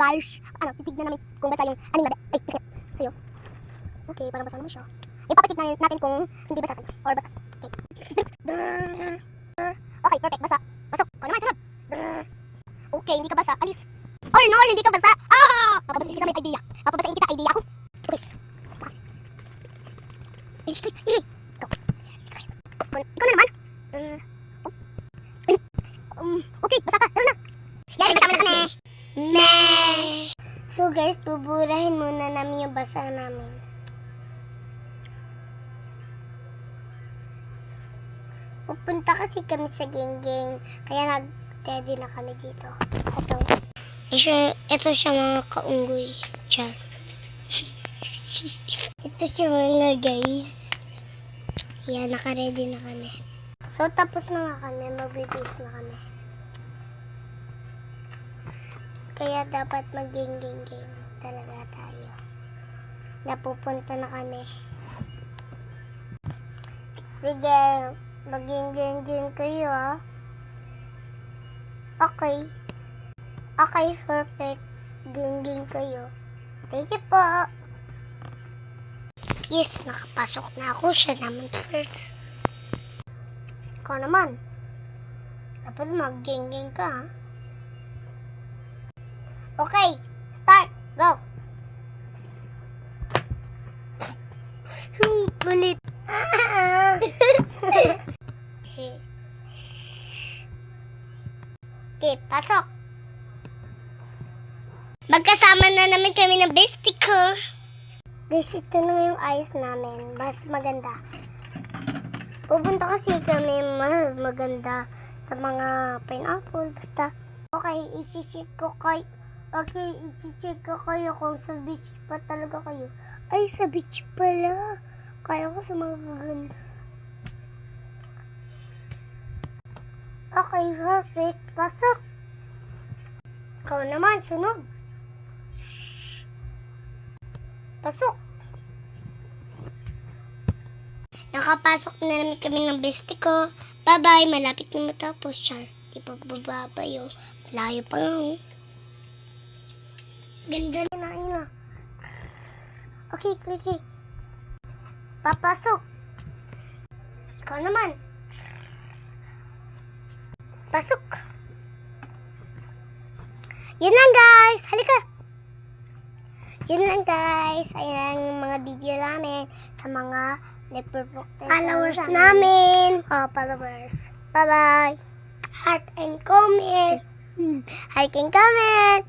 guys, titignan namin kung basa yung aning labi. Ay, bisnet. Sa'yo. Okay, parang basa naman siya. Ipapacheck natin kung hindi basa sa'yo. Or basa sa'yo. Okay. Okay, perfect. Basa. Pasok. Ikaw naman, sunod. Okay, hindi ka basa. Alis. Or no, hindi ka basa. Papabasahin kita may idea. Papabasahin kita idea ako. Please. Ikaw na naman. Okay, basa ka. Tara na. Yari, basa mo na kami. Meh. So guys, buburahin muna namin yung basa namin. Pupunta kasi kami sa geng-geng. Kaya nag-ready na kami dito. Ito siya mga kaunggoy. Char. Ito siya mga guys. Yan, naka-ready na kami. So, tapos na nga kami. Magbibis na kami. Kaya dapat mag-geng-geng-geng talaga tayo. Napupunta na kami. Sige, mag-geng-geng-geng kayo ah. Okay. Okay, perfect. Geng-geng kayo. Thank you po. Yes, nakapasok na ako. Siya naman first. Ikaw naman. Dapat mag-geng-geng ka ha. Okay, start. Go. Kulit. Okay, pasok. Magkasama na naman kami ng bestie ko. Guys, ito na yung ayos namin. Mas maganda. Pupunta kasi kami mas maganda sa mga pineapple. Basta, okay, isi-check ko kayo. Okay, isi-check ko kayo kung sa beach pa talaga kayo. Ay, sa beach pala. Kaya ko sa mga maganda. Okay, perfect. Pasok. Ikaw naman, sunog. Pasok. Nakapasok na namin kami ng bestie ko. Bye-bye. Malapit na matapos, Char. Di pa bababa yun. Malayo pa nga. Ganda na yun. Okay. Papasok. Ikaw naman. Pasok. Yun lang, guys. Halika. Yun lang guys, ayan yung mga video namin sa mga followers namin. Followers. Bye-bye. Heart and comment. Heart and comment.